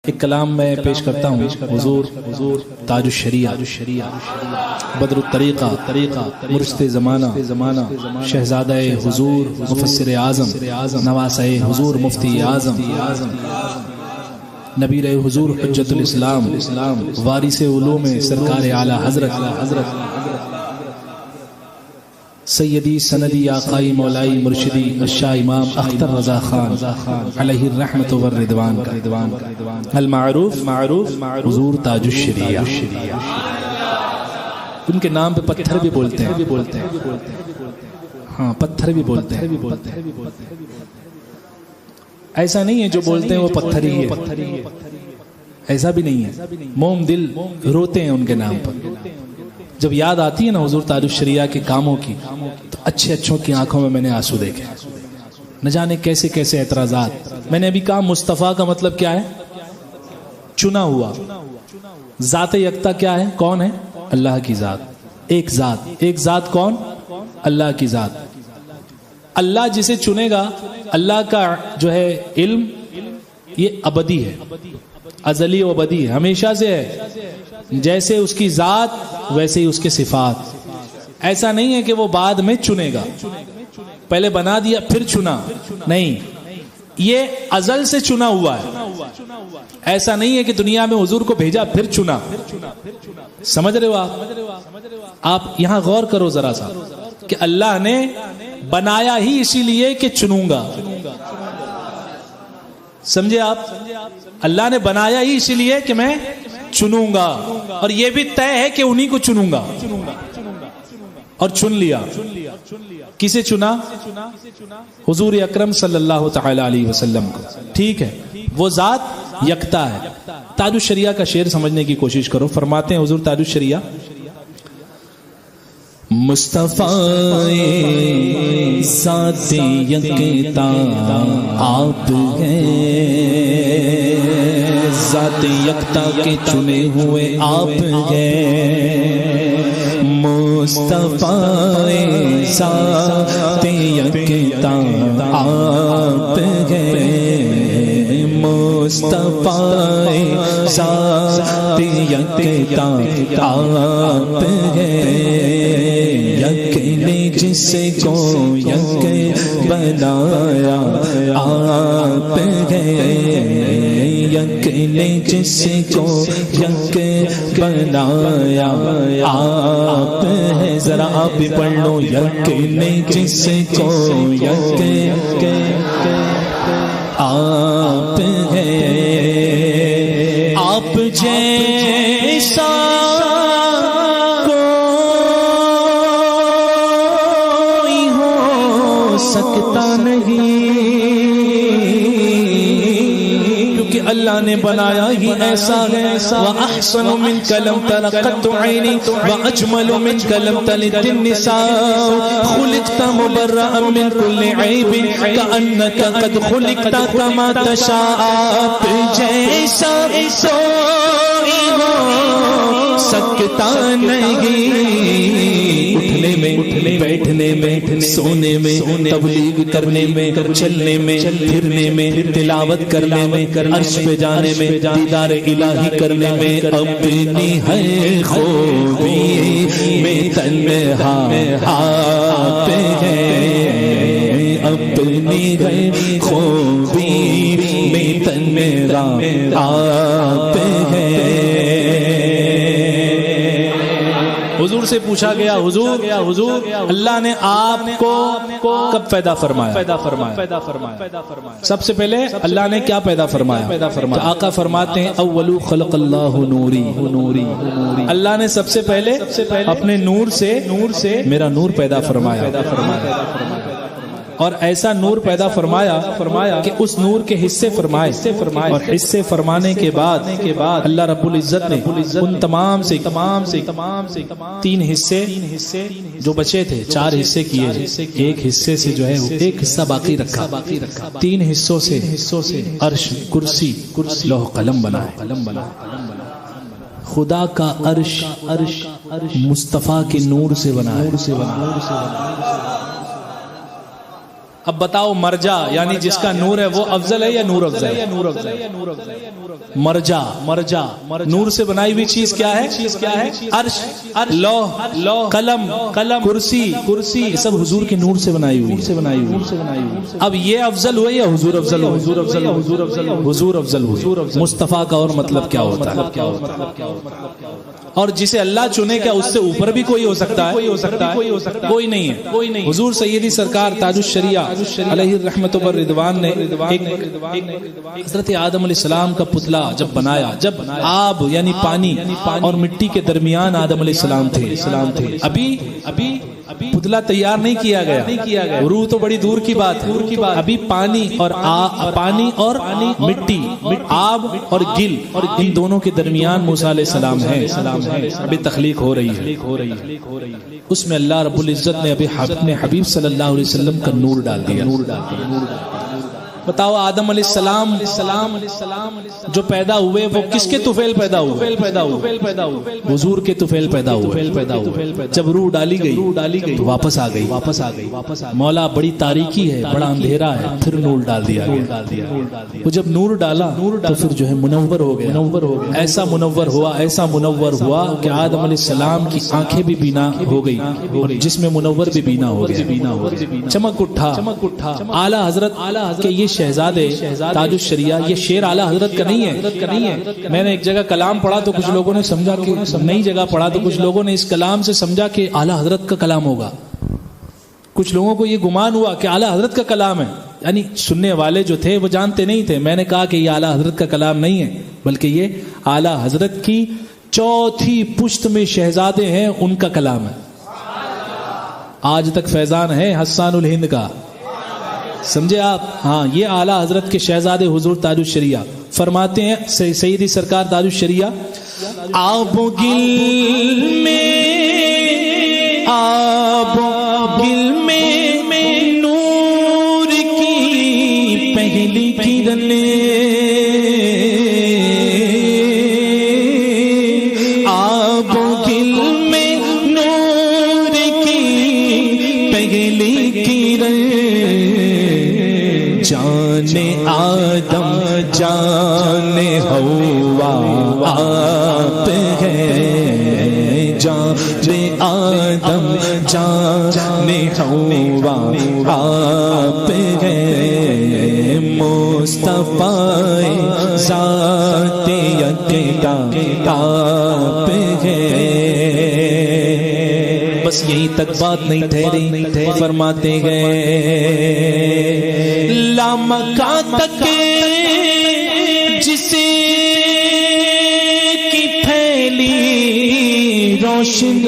ایک کلام میں پیش کرتا ہوں حضور تاج الشریعہ بدر الطریقہ مرشد زمانہ شہزادہ حضور مفسر اعظم نواسہ حضور مفتی اعظم نبی حضور حجت الاسلام وارث علوم سرکار اعلی حضرت سیدی سندی آقائی مولائی مرشدی الشاہ امام اختر رضا خان علیہ الرحمت والرضوان المعروف حضور تاج الشریعہ. ان کے نام پہ پتھر بھی بولتے ہیں ہاں پتھر بھی بولتے ہیں. ایسا نہیں ہے جو بولتے ہیں وہ پتھر ہی ہے, ایسا بھی نہیں ہے. موم دل روتے ہیں ان کے نام پر. جب یاد آتی ہے نا حضور تاج الشریعہ کے کاموں کی تو اچھوں کی آنکھوں میں نے آنسو دیکھے. نہ جانے کیسے کیسے اعتراضات. میں نے ابھی کہا مصطفیٰ کا مطلب کیا ہے؟ چنا ہوا. ذات یکتا کیا ہے؟ کون ہے؟ اللہ کی ذات. ایک ذات کون؟ اللہ کی ذات. اللہ جسے چنے گا, اللہ کا جو ہے علم یہ ابدی ہے, ازلی و ابدی ہے, ہمیشہ سے ہے. جیسے اس کی ذات ویسے ہی اس کے صفات. ایسا نہیں ہے کہ وہ بعد میں چنے گا, پہلے بنا دیا پھر چنا, نہیں, یہ ازل سے چنا ہوا ہے. ایسا نہیں ہے کہ دنیا میں حضور کو بھیجا پھر چنا. سمجھ رہے ہو آپ یہاں غور کرو ذرا سا کہ اللہ نے بنایا ہی اسی لیے کہ چنوں گا. سمجھے آپ؟ اللہ نے بنایا ہی اسی لیے کہ میں چنوں گا, اور یہ بھی طے ہے کہ انہی کو چنوں گا, اور چن لیا. کسے چنا؟ حضور اکرم صلی اللہ تعالی علیہ وسلم کو. ٹھیک ہے, وہ ذات یکتا ہے. تاج الشریعہ کا شعر سمجھنے کی کوشش کرو. فرماتے ہیں حضور تاج الشریعہ, مصطفیٰ ذات یکتا آپ ہیں, ذات یکتا کے چنے ہوئے آپ ہیں. مصطفیٰ ذات یکتا آپ ہیں, مصطفیٰ ذات یکتا آپ ہیں. یک نے جس کو یک بنایا آپ ہیں, یک نے جس کو یک بنایا آپ ہیں. ذرا آپ بھی پڑھ لو, یک نے جس کو یک آپ ہیں. آپ جیسا سکتا نہیں, کیونکہ اللہ نے بنایا ہی ایسا ہے. وَأَحْسَنُ مِنْكَ لَمْ تَرَ قَطُّ عَيْنِي وَأَجْمَلُ مِنْكَ لَمْ تَلِدِ النِّسَاءُ خُلِقْتَ مُبَرَّأً مِنْ كُلِّ عَيْبٍ كَأَنَّكَ قَدْ خُلِقْتَ كَمَا تَشَاءُ. آپ جیسا کوئی ہو سکتا نہیں. اٹھنے میں, بیٹھنے میں, سونے میں, تبلیغ کرنے میں, چلنے میں, پھرنے میں, تلاوت کرنے میں, عرش پہ جانے میں, دیدار الہی کرنے میں. اپنی ہے خوبی میں تنہا آپ ہیں, اپنی ہے خوبی میں تنہا آپ ہیں. حضور سے پوچھا گیا, حضور اللہ نے آپ کو کب پیدا فرمایا؟ سب سے پہلے اللہ نے کیا پیدا فرمایا؟ آقا فرماتے ہیں اولو خلق اللہ نوری. اللہ نے سب سے پہلے اپنے نور سے میرا نور پیدا فرمایا, اور ایسا نور پیدا فرمایا کہ اس نور کے حصے فرمائے, اور حصے فرمانے کے بعد اللہ رب العزت نے ان تمام سے 3 حصے جو بچے تھے 4 حصے کیے. ایک حصے سے جو ہے ایک حصہ باقی رکھا. 3 حصوں سے عرش, کرسی, لوح قلم بنا. خدا کا عرش مصطفیٰ کے نور سے بنا ہے. اب بتاؤ مرجع یعنی جس کا نور ہے وہ افضل ہے یا نور افضل ہے؟ مرجع نور سے بنائی ہوئی چیز کیا ہے؟ عرش، لوح، قلم، کرسی، یہ سب حضور کے نور سے بنائی ہوئی۔ اب یہ افضل ہوئے یا حضور افضل ہو؟ حضور افضل ہوئے۔ مصطفیٰ کا اور مطلب کیا ہوتا ہے؟ اور جسے اللہ چنے کیا اس سے اوپر بھی کوئی ہو سکتا ہے؟ کوئی نہیں ہے۔ حضور سیدی سرکار تاج الشریعہ علیہ الرحمت والرضوان نے حضرت آدم علیہ السلام کا پتلا جب بنایا، جب آب یعنی پانی اور مٹی کے درمیان آدم علیہ السلام تھے، ابھی پتلا تیار نہیں کیا گیا، روح تو بڑی دور کی بات ہے، ابھی پانی اور مٹی، آب اور گل، اور ان دونوں کے درمیان موسیٰ علیہ السلام ہے، ابھی تخلیق ہو رہی ہے۔ اس میں اللہ رب العزت نے ابھی اپنے حبیب صلی اللہ علیہ وسلم کا نور ڈال دیا۔ بتاؤ آدم علیہ السلام جو پیدا ہوئے وہ کس کے طفیل پیدا ہوئے؟ حضور کے طفیل پیدا ہوئے۔ جب روح ڈالی گئی تو واپس آ گئی۔ مولا بڑی تاریکی ہے، بڑا اندھیرا ہے، پھر نور ڈال دیا گیا۔ وہ جب نور ڈالا تو پھر جو ہے منور ہو گیا، ایسا منور ہوا کہ آدم علیہ السلام کی آنکھیں بھی بینا ہو گئی اور جس میں منور بھی بینا ہو گیا، چمک اٹھا۔ اعلیٰ حضرت کے یہ شہزادے تاج الشریعہ، یہ شعر اعلیٰ حضرت کا نہیں ہے۔ میں نے ایک جگہ کلام پڑھا تو کچھ لوگوں نے سمجھا کہ نئی جگہ پڑھا تو کچھ لوگوں نے اس کلام سے سمجھا کہ اعلیٰ حضرت کا کلام ہوگا۔ کچھ لوگوں کو یہ گمان ہوا کہ اعلیٰ حضرت کا کلام ہے، یعنی سننے والے جو تھے وہ جانتے نہیں تھے۔ میں نے کہا کہ یہ اعلیٰ حضرت کا کلام نہیں ہے، بلکہ یہ اعلیٰ حضرت کی چوتھی پشت میں شہزادے ہیں، ان کا کلام ہے۔ آج تک فیضان ہے حسان الہند کا، سمجھے آپ؟ ہاں، یہ اعلیٰ حضرت کے شہزادے حضور تاج الشریعہ فرماتے ہیں، سیدی سرکار تاج الشریعہ، آب و گل میں نور کی پہلی کرن، آب و گل میں نور کی پہلی کرن، جانے آدم جانے ہوا آپ ہے، جانے آدم جانے ہوا آپ ہے، مصطفیٰ ذات یکتا آپ ہے۔ بس یہیں تک بات نہیں ٹھہری، فرماتے ہیں لامکان تک جسے کی پھیلی روشنی،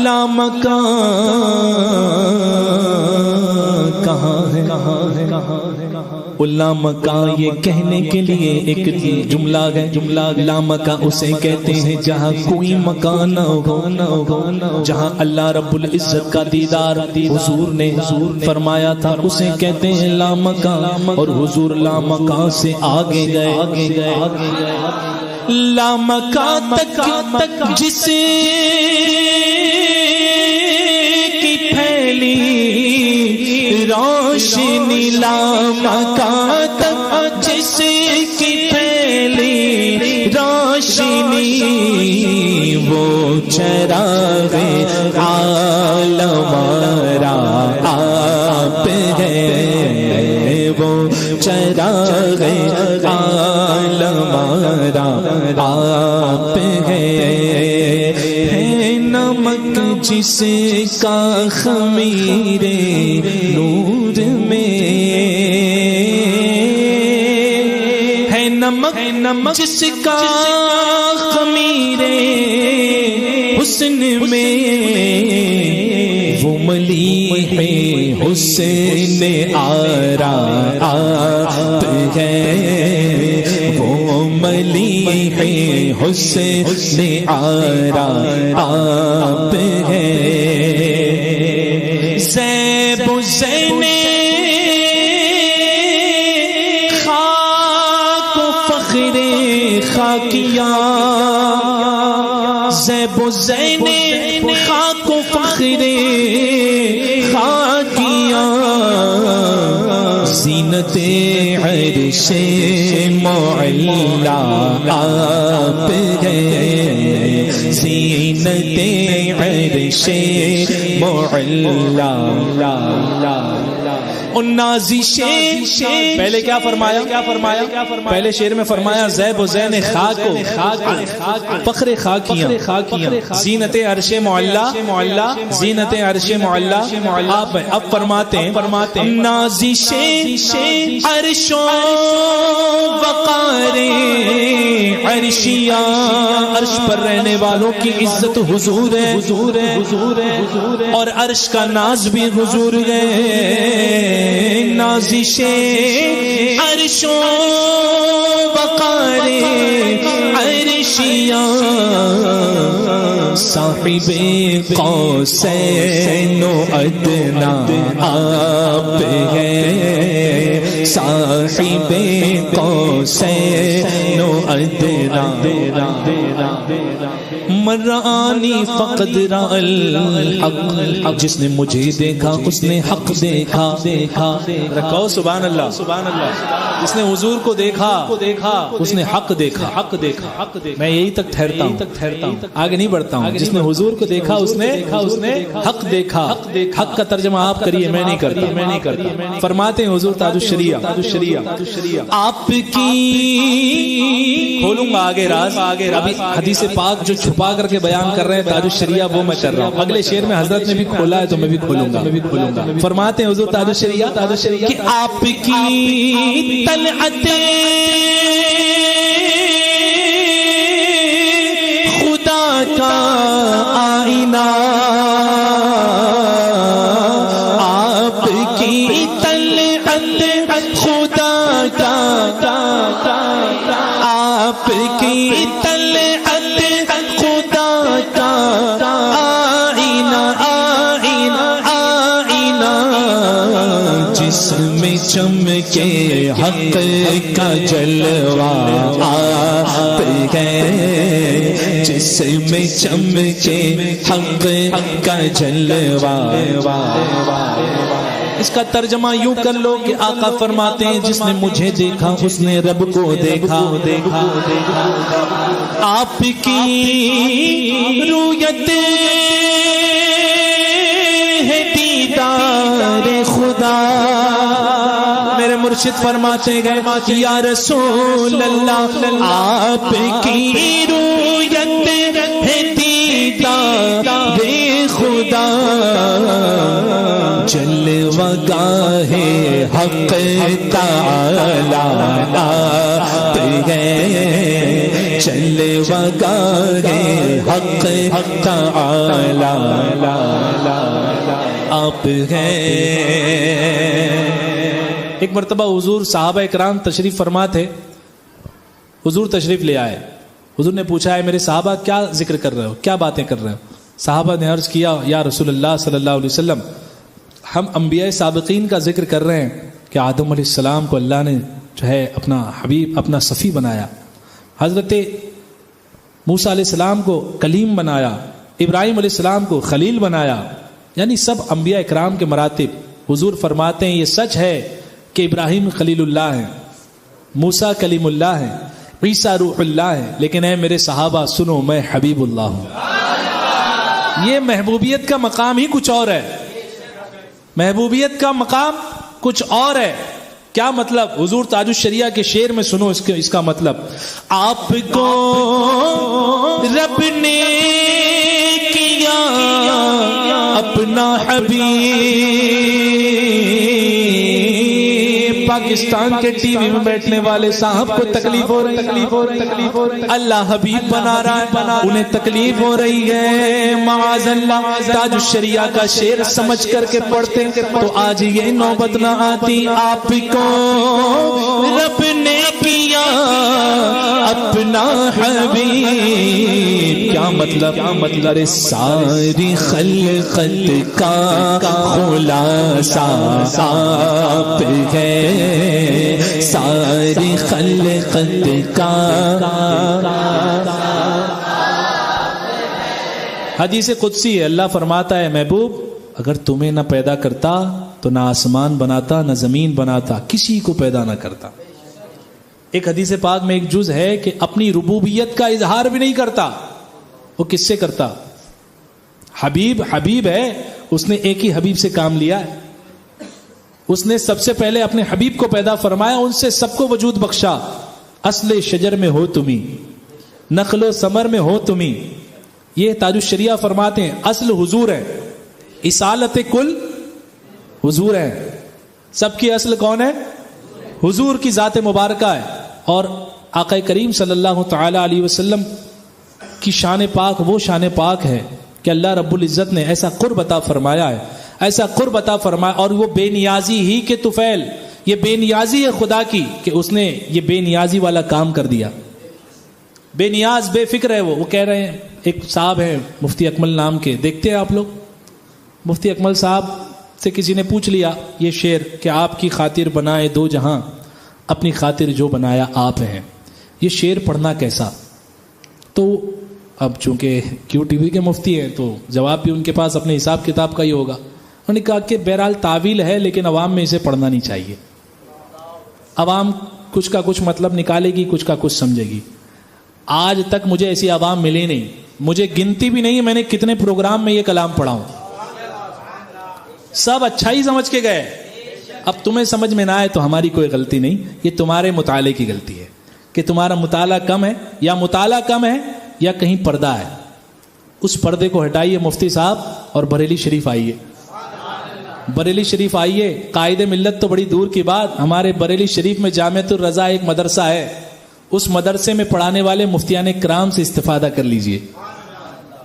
لامکان کہاں ہے؟ لامکان یہ کہنے کے لیے ایک جملہ ہے، لامکان اسے کہتے ہیں جہاں کوئی مکان نہ ہو، جہاں اللہ رب العزت کا دیدار حضور نے فرمایا تھا، اسے کہتے ہیں لامکان۔ اور حضور لامکان سے آگے گئے، لامکان تک جسے کی پھیلی روشنی، لامکان تک جسے کی پھیلی روشنی، وہ چراغ عالم را آپ ہے، وہ چراغ عالم را آپ ہے، نمک جس کا خمیر نور میں ہے، نمک جس کا خمیر حسن میں، وہ ملی ہے حسن آرا آپ ہے، وہ ملی ہے حسن آرا آپ ہے، زیب و زین خاک و فخر خاکیاں، زیب و زین خاک و فخر خاکیاں، زینت عرش معلا آپ ہیں، زینت عرش معلا. نازش پہلے کیا فرمایا؟ پہلے شعر میں فرمایا زیب و زین خاک کو فخر خاکیاں، زینت عرش معلا، زینت عرش معلا آپ. اب فرماتے ہیں نازش عرش و وقار عرشیاں، عرش پر رہنے والوں کی عزت حضور ہے، اور عرش کا ناز بھی حضور ہے. نازش عرش و وقار عرشیاں، صاحب قوسین و ادنا آپ ہیں، صاحب قوسین و ادنا. مرانی فقد را الحق، جس نے مجھے دیکھا اس نے حق دیکھا. رکھو سبحان اللہ. جس نے حضور کو دیکھا اس نے حق دیکھا. میں یہی تک ٹھہرتا ہوں، آگے نہیں بڑھتا ہوں. جس نے حضور کو دیکھا اس نے حق دیکھا. حق کا ترجمہ آپ کریے، میں نہیں کرتا. فرماتے ہیں حضور تاج الشریعہ آپ کی، کھولوں گا آگے راز. ابھی حدیث پاک جو چھپا کر کے بیان کر رہے ہیں تاج الشریعہ وہ میں کر رہا ہوں. اگلے شعر میں حضرت نے بھی کھولا ہے تو میں بھی کھولوں گا. فرماتے ہیں حضور تاج الشریعہ کہ آپ کی طلعت خدا کا آئینہ، آپ کی طلعت خدا کا، آپ کی طلعت خدا کا آئینہ، جس میں چمکے حق کا جلوہ آپ ہیں، جس میں چمکے حق کا جلوہ. اس کا ترجمہ یوں کر لو کہ آقا فرماتے ہیں جس نے مجھے دیکھا اس نے رب کو دیکھا. آپ کی رویت ہے دیدار خدا. میرے مرشد فرماتے گئے یا رسول اللہ آپ کی رویت ہے دیدار خدا. جلوہ گاہ حق تعالی آپ ہیں، جلوہ گاہ حق تعالی آپ ہیں. ایک مرتبہ حضور صحابہ اکرام تشریف فرما تھے. حضور تشریف لے آئے. حضور نے پوچھا ہے میرے صحابہ کیا ذکر کر رہے ہو، کیا باتیں کر رہے ہو؟ صحابہ نے عرض کیا یا رسول اللہ صلی اللہ علیہ وسلم ہم انبیاء سابقین کا ذکر کر رہے ہیں کہ آدم علیہ السلام کو اللہ نے جو ہے اپنا حبیب، اپنا صفی بنایا، حضرت موسیٰ علیہ السلام کو کلیم بنایا، ابراہیم علیہ السلام کو خلیل بنایا، یعنی سب انبیاء اکرام کے مراتب. حضور فرماتے ہیں یہ سچ ہے کہ ابراہیم خلیل اللہ ہے، موسیٰ کلیم اللہ ہے، عیسیٰ روح اللہ ہے، لیکن اے میرے صحابہ سنو میں حبیب اللہ ہوں. یہ محبوبیت کا مقام ہی کچھ اور ہے. محبوبیت کا مقام کچھ اور ہے. کیا مطلب؟ حضور تاج الشریعہ کے شعر میں سنو اس کا مطلب. آپ کو رب نے کیا اپنا حبیب. پاکستان کے ٹی وی میں بیٹھنے والے صاحب کو تکلیف ہو رہی، اللہ حبیب بنا رہا ہے، انہیں تکلیف ہو رہی ہے. معاذ اللہ تاج الشریعہ کا شعر سمجھ کر کے پڑھتے تو آج یہ نوبت نہ آتی. آپ کو رب نے کیا اپنا حبیب. کیا مطلب؟ ارے ساری خلقت کا خلاصہ آپ ہے، ساری خلقت کا. حدیث قدسی ہے، اللہ فرماتا ہے محبوب اگر تمہیں نہ پیدا کرتا تو نہ آسمان بناتا نہ زمین بناتا، کسی کو پیدا نہ کرتا۔ ایک حدیث پاک میں ایک جز ہے کہ اپنی ربوبیت کا اظہار بھی نہیں کرتا۔ وہ کس سے کرتا؟ حبیب ہے، اس نے ایک ہی حبیب سے کام لیا ہے۔ اس نے سب سے پہلے اپنے حبیب کو پیدا فرمایا، ان سے سب کو وجود بخشا۔ اصل شجر میں ہو تمہیں، نخل و ثمر میں ہو تمہیں۔ یہ تاج الشریعہ فرماتے ہیں اصل حضور ہے، اصالت کل حضور ہے۔ سب کی اصل کون ہے؟ حضور کی ذات مبارکہ ہے۔ اور آقا کریم صلی اللہ تعالی علیہ وسلم کی شان پاک وہ شان پاک ہے کہ اللہ رب العزت نے ایسا قرب عطا فرمایا ہے، ایسا قرب عطا فرمایا، اور وہ بے نیازی ہی کے طفیل، یہ بے نیازی ہے خدا کی کہ اس نے یہ بے نیازی والا کام کر دیا۔ بے نیاز بے فکر ہے وہ کہہ رہے ہیں، ایک صاحب ہیں مفتی اکمل نام کے، دیکھتے ہیں آپ لوگ، مفتی اکمل صاحب سے کسی نے پوچھ لیا یہ شعر کہ آپ کی خاطر بنائے دو جہاں، اپنی خاطر جو بنایا آپ ہیں، یہ شعر پڑھنا کیسا؟ تو اب چونکہ کیو ٹی وی کے مفتی ہیں تو جواب بھی ان کے پاس اپنے حساب کتاب کا ہی ہوگا۔ انہوں نے کہا کہ بہرحال تعویل ہے لیکن عوام میں اسے پڑھنا نہیں چاہیے، عوام کچھ کا کچھ مطلب نکالے گی، کچھ کا کچھ سمجھے گی۔ آج تک مجھے ایسی عوام ملی نہیں، مجھے گنتی بھی نہیں ہے میں نے کتنے پروگرام میں یہ کلام پڑھا ہوں، سب اچھا ہی سمجھ کے گئے۔ اب تمہیں سمجھ میں نہ آئے تو ہماری کوئی غلطی نہیں، یہ تمہارے مطالعے کی غلطی ہے کہ تمہارا مطالعہ کم ہے، یا مطالعہ کم ہے یا کہیں پردہ ہے۔ اس پردے کو ہٹائیے مفتی صاحب اور بریلی شریف آئیے، بریلی شریف آئیے۔ قائد ملت تو بڑی دور کی بات، ہمارے بریلی شریف میں جامعۃ الرضا ایک مدرسہ ہے، اس مدرسے میں پڑھانے والے مفتیان کرام سے استفادہ کر لیجئے،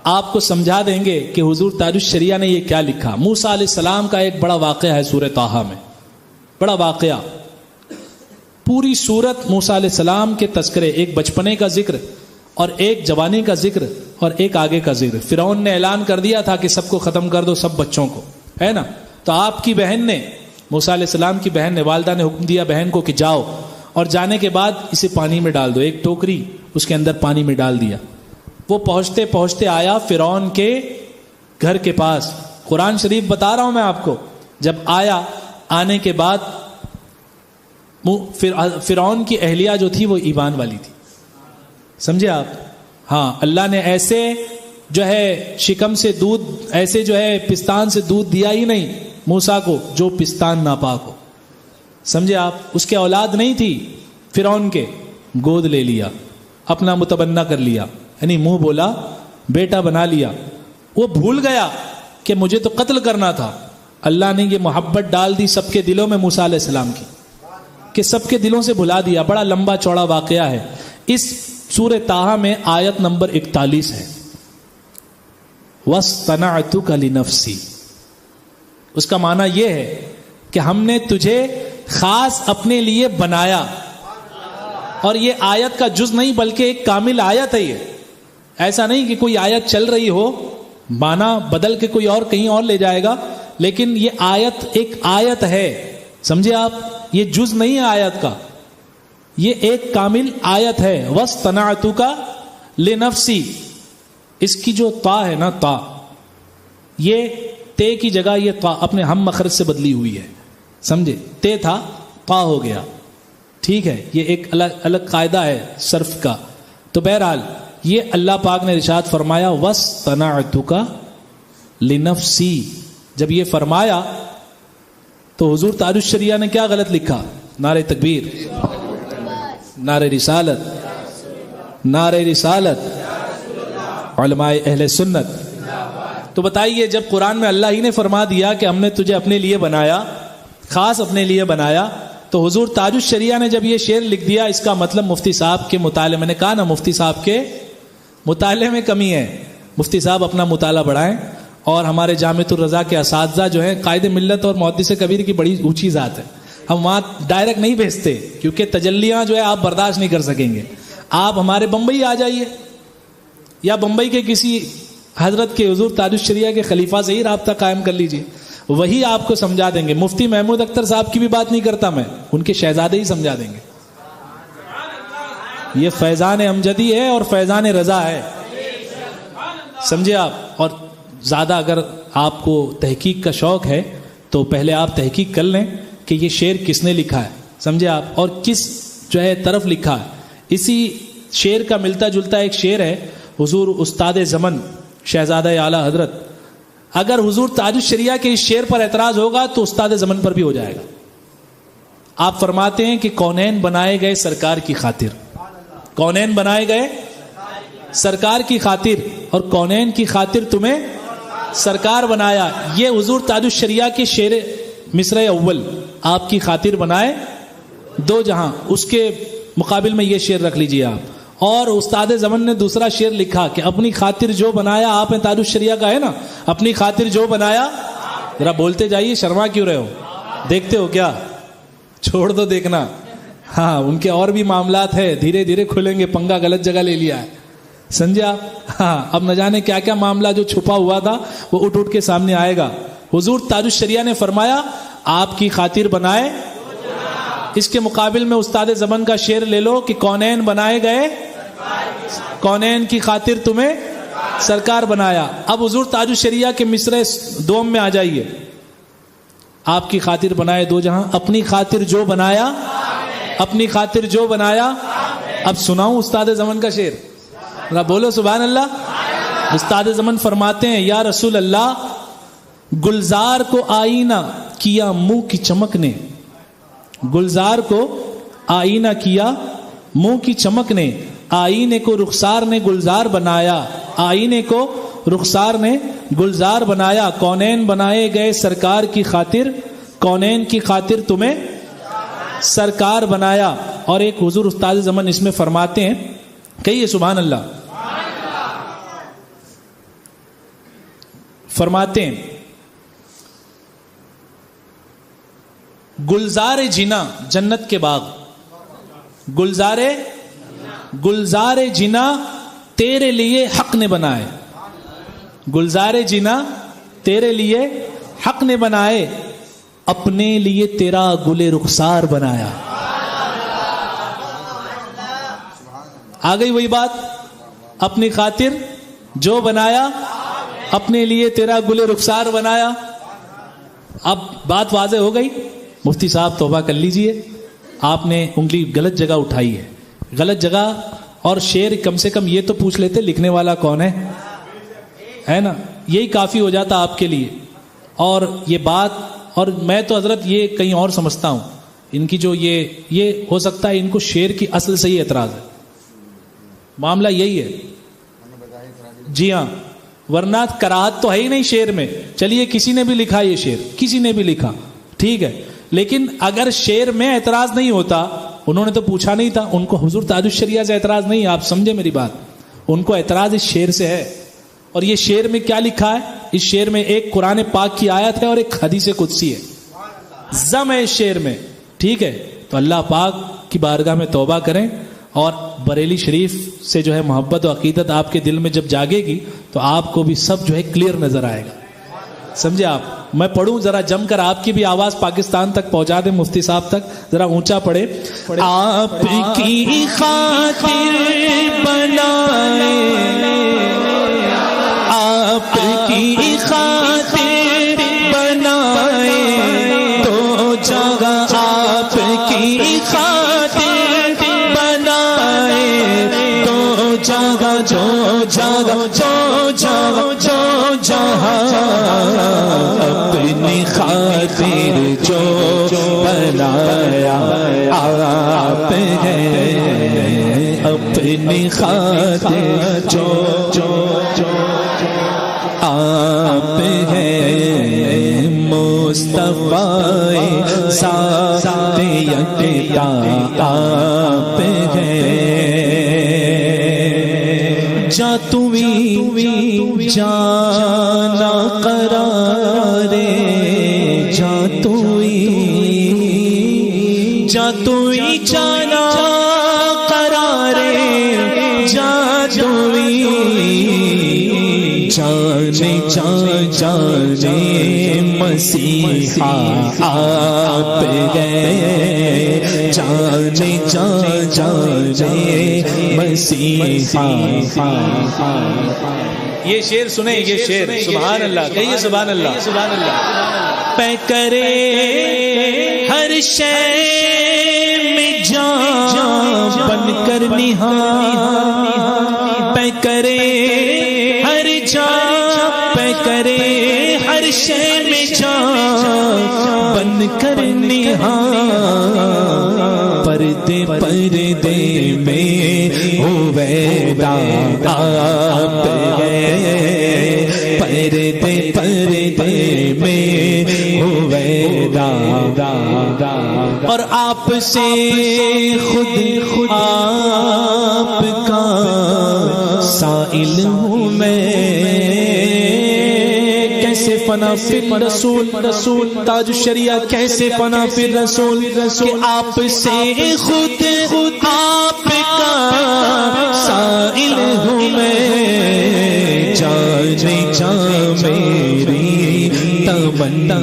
آپ کو سمجھا دیں گے کہ حضور تاج الشریعہ نے یہ کیا لکھا۔ موسیٰ علیہ السلام کا ایک بڑا واقعہ ہے سورہ طٰہٰ میں، بڑا واقعہ، پوری سورت موسیٰ علیہ السلام کے تذکرے، ایک بچپنے کا ذکر اور ایک جوانی کا ذکر اور ایک آگے کا ذکر۔ فرعون نے اعلان کر دیا تھا کہ سب کو ختم کر دو، سب بچوں کو، ہے نا؟ تو آپ کی بہن نے، موسیٰ علیہ السلام کی بہن نے، والدہ نے حکم دیا بہن کو کہ جاؤ، اور جانے کے بعد اسے پانی میں ڈال دو، ایک ٹوکری اس کے اندر پانی میں ڈال دیا۔ وہ پہنچتے پہنچتے آیا فرعون کے گھر کے پاس، قرآن شریف بتا رہا ہوں میں آپ کو، جب آیا، آنے کے بعد فرعون کی اہلیہ جو تھی وہ ایمان والی تھی، سمجھے آپ؟ ہاں، اللہ نے ایسے جو ہے شکم سے دودھ، ایسے جو ہے پستان سے دودھ دیا ہی نہیں موسیٰ کو جو پستان ناپاک ہو، سمجھے آپ؟ اس کے اولاد نہیں تھی فرعون کے، گود لے لیا، اپنا متبنہ کر لیا، یعنی منہ بولا بیٹا بنا لیا۔ وہ بھول گیا کہ مجھے تو قتل کرنا تھا، اللہ نے یہ محبت ڈال دی سب کے دلوں میں موسیٰ علیہ السلام کی کہ سب کے دلوں سے بھلا دیا۔ بڑا لمبا چوڑا واقعہ ہے، اس سورہ طٰہٰ میں آیت نمبر 41 ہے، وَاصْطَنَعْتُكَ لِنَفْسِي۔ اس کا معنی یہ ہے کہ ہم نے تجھے خاص اپنے لیے بنایا، اور یہ آیت کا جز نہیں بلکہ ایک کامل آیت ہے۔ یہ ایسا نہیں کہ کوئی آیت چل رہی ہو، معنی بدل کے کوئی اور کہیں اور لے جائے گا، لیکن یہ آیت ایک آیت ہے، سمجھے آپ؟ یہ جز نہیں ہے آیت کا، یہ ایک کامل آیت ہے۔ وَاصْطَنَعْتُكَ لِنَفْسِي، اس کی جو تا ہے نا، تا، یہ تے کی جگہ یہ تا اپنے ہم مخرج سے بدلی ہوئی ہے، سمجھے؟ تے تھا تا ہو گیا، ٹھیک ہے؟ یہ ایک الگ قاعدہ ہے صرف کا۔ تو بہرحال یہ اللہ پاک نے ارشاد فرمایا وَاصْطَنَعْتُكَ لِنَفْسِي، جب یہ فرمایا تو حضور تاج الشریعہ نے کیا غلط لکھا؟ نعرہ تکبیر، نعرہ رسالت، نعرہ رسالت، علماء اہل سنت۔ تو بتائیے جب قرآن میں اللہ ہی نے فرما دیا کہ ہم نے تجھے اپنے لیے بنایا، خاص اپنے لیے بنایا، تو حضور تاج الشریعہ نے جب یہ شعر لکھ دیا، اس کا مطلب مفتی صاحب کے مطالعے، میں نے کہا نا مفتی صاحب کے مطالعے میں کمی ہے، مفتی صاحب اپنا مطالعہ بڑھائیں۔ اور ہمارے جامعۃ الرضا کے اساتذہ جو ہیں قائد ملت اور محدث کبیر کی بڑی اونچی ذات ہے، ہم وہاں ڈائریکٹ نہیں بھیجتے کیونکہ تجلیاں جو ہے آپ برداشت نہیں کر سکیں گے۔ آپ ہمارے بمبئی آ جائیے، یا بمبئی کے کسی حضرت کے حضور تاج الشریعہ کے خلیفہ سے ہی رابطہ قائم کر لیجئے، وہی آپ کو سمجھا دیں گے۔ مفتی محمود اختر صاحب کی بھی بات نہیں کرتا میں، ان کے شہزادے ہی سمجھا دیں گے۔ یہ فیضان امجدی ہے اور فیضان رضا ہے، سمجھے آپ؟ اور زیادہ اگر آپ کو تحقیق کا شوق ہے تو پہلے آپ تحقیق کر لیں کہ یہ شعر کس نے لکھا ہے, سمجھے آپ, اور کس جو ہے طرف لکھا ہے. اسی شعر کا ملتا جلتا ایک شعر ہے حضور استاد زمن شہزادہ اعلیٰ حضرت. اگر حضور تاج الشریعہ کے اس شعر پر اعتراض ہوگا تو استاد زمن پر بھی ہو جائے گا. آپ فرماتے ہیں کہ کونین بنائے گئے سرکار کی خاطر, کونین بنائے گئے سرکار کی خاطر, اور کونین کی خاطر تمہیں سرکار بنایا. یہ حضور تاج الشریعہ کے شعر مصرع اول, آپ کی خاطر بنائے دو جہاں. اس کے مقابل میں یہ شعر رکھ لیجئے آپ. اور استاد زمن نے دوسرا شعر لکھا کہ اپنی خاطر جو بنایا, آپ نے تاج الشریعہ کا ہے نا, اپنی خاطر جو بنایا. ذرا بولتے جائیے, شرما کیوں رہے ہو, دیکھتے ہو کیا, چھوڑ دو دیکھنا. ہاں ان کے اور بھی معاملات ہے, دھیرے دھیرے کھلیں گے, پنگا غلط جگہ لے لیا ہے, سمجھے آپ. ہاں اب نہ جانے کیا کیا معاملہ جو چھپا ہوا تھا وہ اٹھ اٹھ کے سامنے آئے گا. حضور تاج الشریعہ نے فرمایا آپ کی خاطر بنائے. اس کے مقابل میں استاد زمن کا شعر لے لو کہ کونین بنائے گئے, کونین کی خاطر تمہیں سرکار بنایا. اب حضور تاج الشریعہ کے مصرع دوم میں آ جائیے. آپ کی خاطر بنائے دو جہاں, اپنی خاطر جو بنایا, اپنی خاطر جو بنایا. اب سناؤں استاد زمن کا شعر, ذرا بولو سبحان اللہ. استاد زمن فرماتے ہیں یا رسول اللہ, گلزار کو آئینہ کیا منہ کی چمک نے, گلزار کو آئینہ کیا منہ کی چمک نے, آئینے کو رخسار نے گلزار بنایا, آئینے کو رخسار نے گلزار بنایا. کونین بنائے گئے سرکار کی خاطر, کونین کی خاطر تمہیں سرکار بنایا. اور ایک حضور استاد زمن اس میں فرماتے ہیں, کہیے سبحان اللہ, فرماتے ہیں گلزار جنا جنت کے باغ, گلزار جنا تیرے لیے حق نے بنائے, گلزار جنا تیرے لیے حق نے بنائے, اپنے لیے تیرا گل رخسار بنایا. آ گئی وہی بات, اپنی خاطر جو بنایا, اپنے لیے تیرا گل رخسار بنایا. اب بات واضح ہو گئی. مفتی صاحب توبہ کر لیجئے, آپ نے انگلی غلط جگہ اٹھائی ہے, غلط جگہ. اور شعر کم سے کم یہ تو پوچھ لیتے لکھنے والا کون ہے نا, یہی کافی ہو جاتا آپ کے لیے. اور یہ بات, اور میں تو حضرت یہ کہیں اور سمجھتا ہوں, ان کی جو یہ ہو سکتا ہے ان کو شعر کی اصل سے ہی اعتراض ہے, معاملہ یہی ہے. جی ہاں, ورنہ کراہت تو ہے ہی نہیں شعر میں. چلیے کسی نے بھی لکھا یہ شعر, کسی نے بھی لکھا, ٹھیک ہے, لیکن اگر شعر میں اعتراض نہیں ہوتا, انہوں نے تو پوچھا نہیں تھا, ان کو حضور تاج الشریعہ سے اعتراض نہیں. آپ سمجھے میری بات, ان کو اعتراض اس شعر سے ہے. اور یہ شعر میں کیا لکھا ہے, اس شعر میں ایک قرآن پاک کی آیت ہے اور ایک حدیث قدسی ہے, ضم ہے اس شعر میں, ٹھیک ہے. تو اللہ پاک کی بارگاہ میں توبہ کریں, اور بریلی شریف سے جو ہے محبت و عقیدت آپ کے دل میں جب جاگے گی تو آپ کو بھی سب جو ہے کلیئر نظر آئے گا, سمجھے آپ. میں پڑھوں ذرا جم کر, آپ کی بھی آواز پاکستان تک پہنچا دیں, مفتی صاحب تک ذرا اونچا پڑھے. آپ کی خاطر بنائے, آپ کی خاطر بنائے تو جگہ, آپ کی خاطر بنائے تو جگہ, جو جگہ جو جگہ جو جہاں, اپنی خاطر جو بنایا آپ ہیں, اپنی خاطر جو آپ ہیں, مصطفیٰ ذات یکتا آپ ہیں. جا توی جانا قرارے, جا توی جانا قرارے, جا توی جانے مسیحا آپ گئے, جانے مسیحا. یہ شعر سنیں, یہ شعر, سبحان اللہ, کہیے سبحان اللہ, سبحان اللہ. پہ کرے ہر شے میں جان بن کر نہاں، پہ کرے ہر جان، پہ کرے ہر شے میں جان بن کر نہاں، پردے پردے میں ہویدا آپ ہے، پردے پردے میں ہویدا، اور آپ سے خود آپ کا سائل ہوں میں، کیسے فنا فی الرسول، رسول تاج الشریعہ کیسے فنا فی الرسول، کہ آپ سے خود آپ کا سائل ہوں میں، جانے جا میری تمنا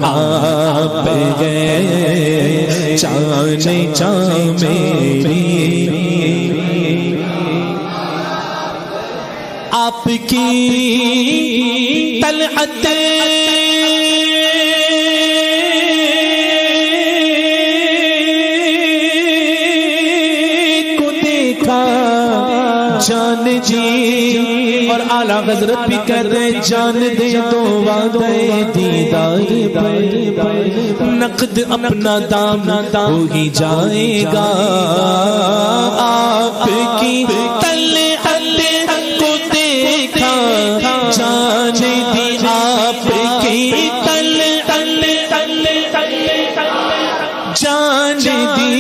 آپ ہے، جانے جا میری آپ کی طلعت کو دیکھا جان جی، اور اعلیٰ حضرت بھی کر رہے جان دے تو وعدہ دیدار پر نقد اپنا دام ہو ہی جائے گا، آپ کی جان دی آپ کی جان دی،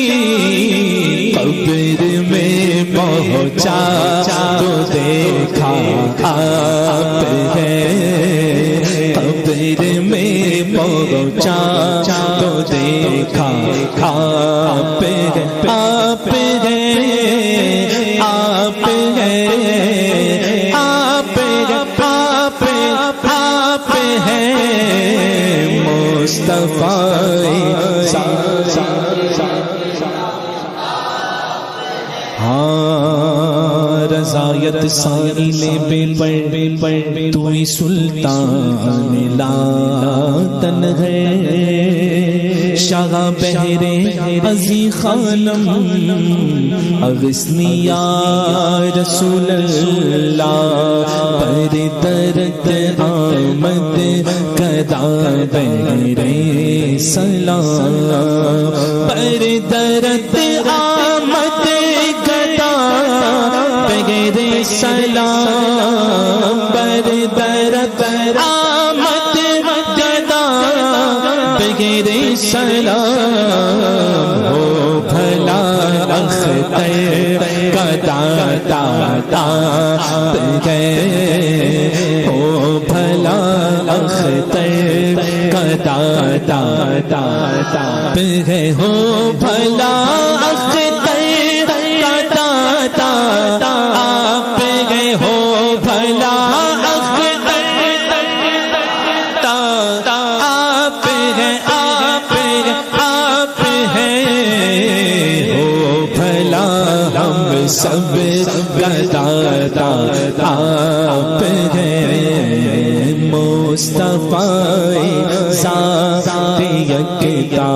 قبر میں پہنچا تو دیکھا آپ ہے، قبر میں پہنچا تو دیکھا آپ ہے، آپ ہے، آپ ہے، مصطفیٰ ہاں، رضایت سائل بے پر تو ہی سلطان لاطن ہے، شاہ بہرے عزی خانم اغثنی یا رسول اللہ، پر درد آمد کدا بہرے سلام، پر درد آمد کدا بہرے سلام، پر درد آمد کدا بہرے سلام، ہو بھلا اختر کا داتا آپ ہے، ہو بھلا اختر کا داتا آپ ہے، ہو بھلا اختر کا داتا آپ ہے، ہو بھلا اختر آپ ہے، آپ ہے، ہو بھلا ہم سب کا داتا آپ ہے، مصطفیٰ ذات یکتا